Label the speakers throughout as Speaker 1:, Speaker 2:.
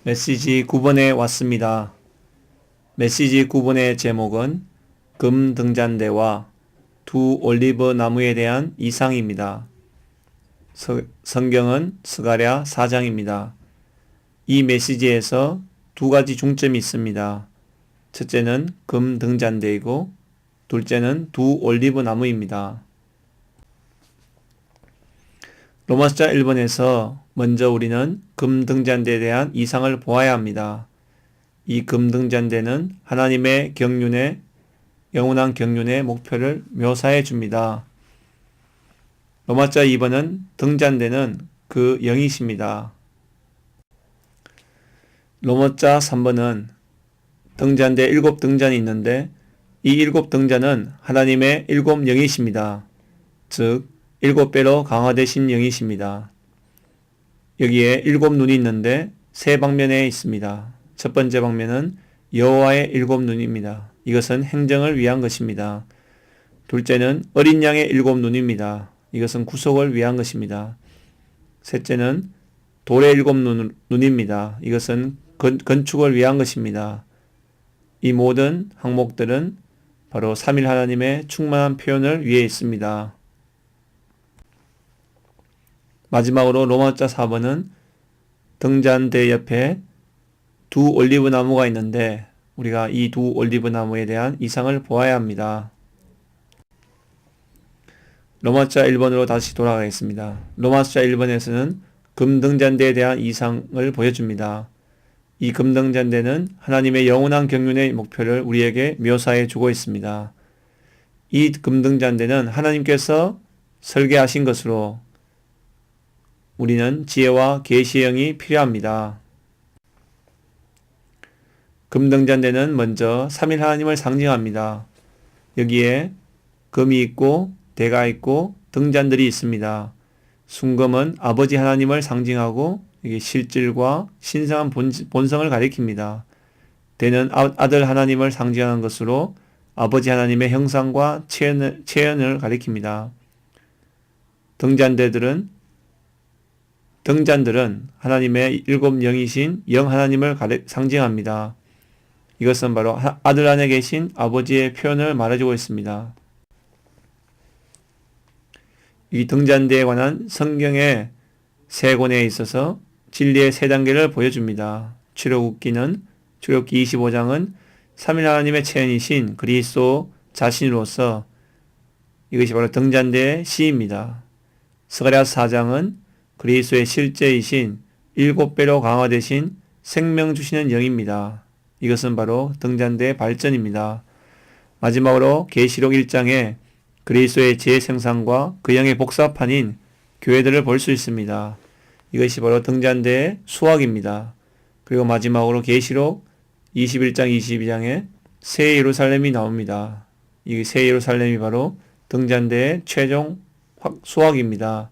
Speaker 1: 메시지 9번에 왔습니다. 메시지 9번의 제목은 금 등잔대와 두 올리브 나무에 대한 이상입니다. 성경은 스가랴 4장입니다. 이 메시지에서 두 가지 중점이 있습니다. 첫째는 금 등잔대이고 둘째는 두 올리브 나무입니다. 로마서 1번에서 먼저 우리는 금 등잔대에 대한 이상을 보아야 합니다. 이 금 등잔대는 하나님의 경륜의 영원한 경륜의 목표를 묘사해 줍니다. 로마서 2번은 등잔대는 그 영이십니다. 로마서 3번은 등잔대 7등잔이 있는데 이 7등잔은 하나님의 7영이십니다. 즉 7배로 강화되신 영이십니다. 여기에 7눈이 있는데 세 방면에 있습니다. 첫 번째 방면은 여호와의 7눈입니다. 이것은 행정을 위한 것입니다. 둘째는 어린 양의 7눈입니다. 이것은 구속을 위한 것입니다. 셋째는 돌의 7눈입니다. 이것은 건축을 위한 것입니다. 이 모든 항목들은 바로 삼일 하나님의 충만한 표현을 위해 있습니다. 마지막으로 로마서 4번은 등잔대 옆에 두 올리브 나무가 있는데 우리가 이 두 올리브 나무에 대한 이상을 보아야 합니다. 로마서 1번으로 다시 돌아가겠습니다. 로마서 1번에서는 금등잔대에 대한 이상을 보여줍니다. 이 금등잔대는 하나님의 영원한 경륜의 목표를 우리에게 묘사해 주고 있습니다. 이 금등잔대는 하나님께서 설계하신 것으로 우리는 지혜와 계시의 영이 필요합니다. 금등잔대는 먼저 삼일 하나님을 상징합니다. 여기에 금이 있고 대가 있고 등잔들이 있습니다. 순금은 아버지 하나님을 상징하고 이게 실질과 신성한 본성을 가리킵니다. 대는 아들 하나님을 상징하는 것으로 아버지 하나님의 형상과 체현을 가리킵니다. 등잔들은 하나님의 7영이신 영 하나님을 상징합니다. 이것은 바로 아들 안에 계신 아버지의 표현을 말해주고 있습니다. 이 등잔대에 관한 성경의 세 권에 있어서 진리의 세 단계를 보여줍니다. 출애굽기 25장은 삼일 하나님의 체현이신 그리스도 자신으로서 이것이 바로 등잔대의 시입니다. 스가랴 4장은 그리스도의 실제이신 7배로 강화되신 생명 주시는 영입니다. 이것은 바로 등잔대의 발전입니다. 마지막으로 계시록 1장에 그리스도의 재생산과 그 영의 복사판인 교회들을 볼 수 있습니다. 이것이 바로 등잔대의 수확입니다. 그리고 마지막으로 계시록 21장 22장에 새 예루살렘이 나옵니다. 이 새 예루살렘이 바로 등잔대의 최종 수확입니다.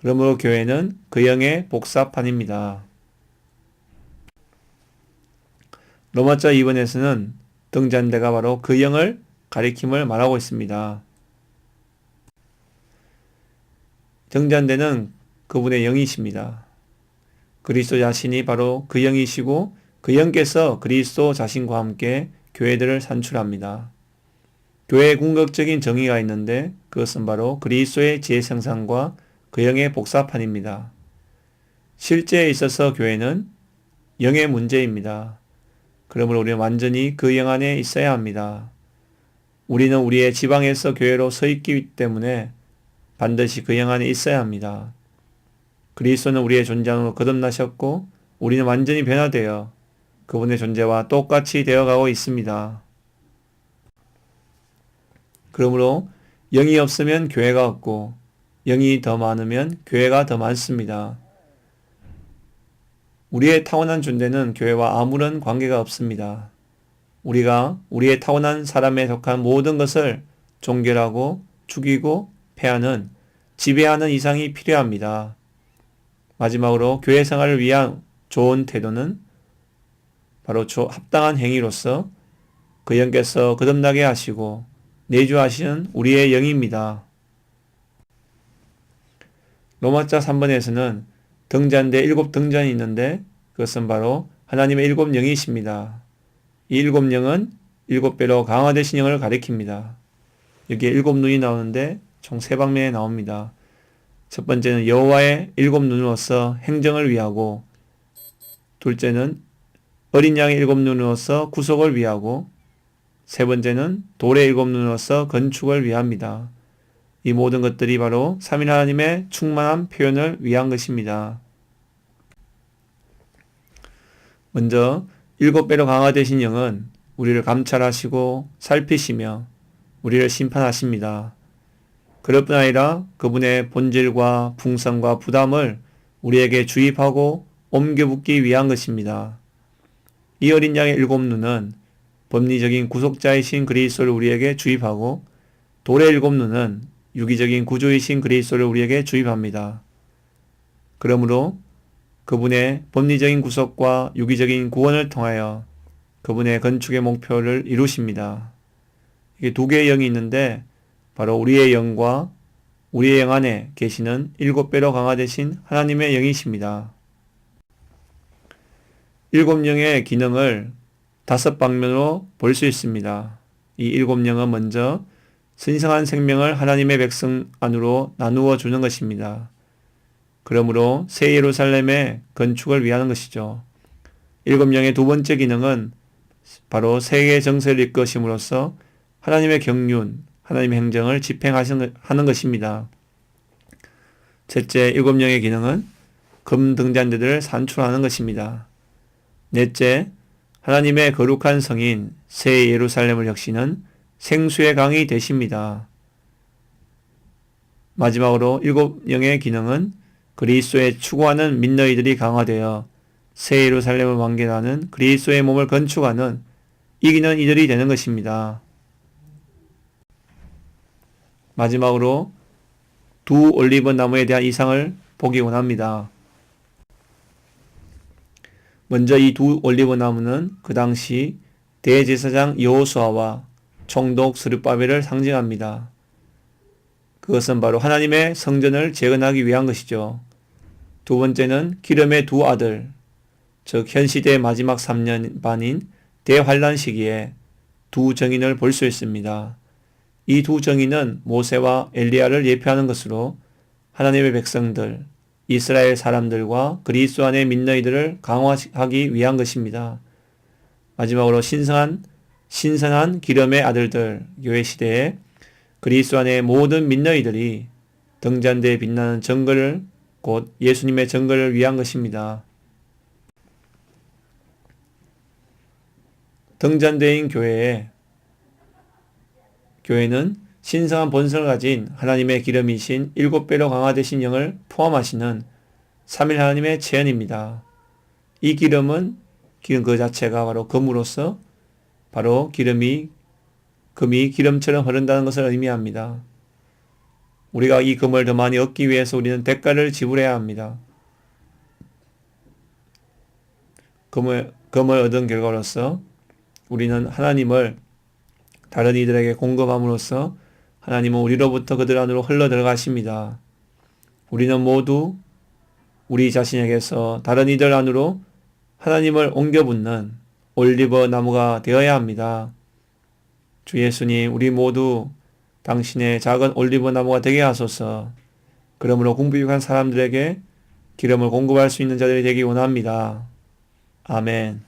Speaker 1: 그러므로 교회는 그 영의 복사판입니다. 로마서 2번에서는 등잔대가 바로 그 영을 가리킴을 말하고 있습니다. 등잔대는 그분의 영이십니다. 그리스도 자신이 바로 그 영이시고 그 영께서 그리스도 자신과 함께 교회들을 산출합니다. 교회의 궁극적인 정의가 있는데 그것은 바로 그리스도의 재생산과 그 영의 복사판입니다. 실제에 있어서 교회는 영의 문제입니다. 그러므로 우리는 완전히 그 영 안에 있어야 합니다. 우리는 우리의 지방에서 교회로 서 있기 때문에 반드시 그 영 안에 있어야 합니다. 그리스도는 우리의 존재로 거듭나셨고 우리는 완전히 변화되어 그분의 존재와 똑같이 되어가고 있습니다. 그러므로 영이 없으면 교회가 없고 영이 더 많으면 교회가 더 많습니다. 우리의 타고난 존재는 교회와 아무런 관계가 없습니다. 우리가 우리의 타고난 사람에 속한 모든 것을 종결하고 죽이고 패하는 지배하는 이상이 필요합니다. 마지막으로 교회 생활을 위한 좋은 태도는 바로 합당한 행위로서 그 영께서 거듭나게 하시고 내주하시는 우리의 영입니다. 로마서 3번에서는 등잔대 7등잔이 있는데 그것은 바로 하나님의 일곱 영이십니다. 이 일곱 영은 일곱 배로 강화되신 영을 가리킵니다. 여기에 일곱 눈이 나오는데 총 세 방면에 나옵니다. 첫 번째는 여호와의 일곱 눈으로서 행정을 위하고, 둘째는 어린 양의 일곱 눈으로서 구속을 위하고, 세 번째는 돌의 일곱 눈으로서 건축을 위합니다. 이 모든 것들이 바로 삼위 하나님의 충만한 표현을 위한 것입니다. 먼저 일곱 배로 강화되신 영은 우리를 감찰하시고 살피시며 우리를 심판하십니다. 그럴 뿐 아니라 그분의 본질과 풍성과 부담을 우리에게 주입하고 옮겨붙기 위한 것입니다. 이 어린 양의 일곱 눈은 법리적인 구속자이신 그리스도를 우리에게 주입하고, 돌의 일곱 눈은 유기적인 구주이신 그리스도를 우리에게 주입합니다. 그러므로 그분의 법리적인 구속과 유기적인 구원을 통하여 그분의 건축의 목표를 이루십니다. 이게 두 개의 영이 있는데 바로 우리의 영과 우리의 영 안에 계시는 일곱 배로 강화되신 하나님의 영이십니다. 일곱 영의 기능을 다섯 방면으로 볼 수 있습니다. 이 일곱 영은 먼저 신성한 생명을 하나님의 백성 안으로 나누어 주는 것입니다. 그러므로 새 예루살렘의 건축을 위하는 것이죠. 일곱 영의 두 번째 기능은 바로 세계의 정세를 이끄심으로써 하나님의 경륜, 하나님의 행정을 집행하는 것입니다. 셋째, 일곱 영의 기능은 금 등잔대들을 산출하는 것입니다. 넷째, 하나님의 거룩한 성인 새 예루살렘을 혁신은 생수의 강이 되십니다. 마지막으로 일곱 영의 기능은 그리스도에 추구하는 민너희들이 강화되어 새 예루살렘을 왕계하는 그리스도의 몸을 건축하는 이기는 이들이 되는 것입니다. 마지막으로 두 올리브 나무에 대한 이상을 보기 원합니다. 먼저 이 두 올리브 나무는 그 당시 대제사장 여호수아와 총독 스룹바벨을 상징합니다. 그것은 바로 하나님의 성전을 재건하기 위한 것이죠. 두 번째는 기름의 두 아들, 즉 현 시대의 마지막 3년 반인 대환란 시기에 두 정인을 볼 수 있습니다. 이 두 정인은 모세와 엘리야를 예표하는 것으로 하나님의 백성들, 이스라엘 사람들과 그리스도 안의 민너희들을 강화하기 위한 것입니다. 마지막으로 신선한 기름의 아들들, 교회 시대에 그리스도 안의 모든 민너희들이 등잔대에 빛나는 정글을, 곧 예수님의 정글을 위한 것입니다. 등잔대인 교회는 신성한 본성을 가진 하나님의 기름이신 일곱 배로 강화되신 영을 포함하시는 삼일 하나님의 체현입니다. 이 기름 그 자체가 바로 금으로서 바로 금이 기름처럼 흐른다는 것을 의미합니다. 우리가 이 금을 더 많이 얻기 위해서 우리는 대가를 지불해야 합니다. 금을 얻은 결과로서 우리는 하나님을 다른 이들에게 공급함으로써 하나님은 우리로부터 그들 안으로 흘러 들어가십니다. 우리는 모두 우리 자신에게서 다른 이들 안으로 하나님을 옮겨붙는 올리브 나무가 되어야 합니다. 주 예수님, 우리 모두 당신의 작은 올리브 나무가 되게 하소서. 그러므로 궁핍한 사람들에게 기름을 공급할 수 있는 자들이 되기 원합니다. 아멘.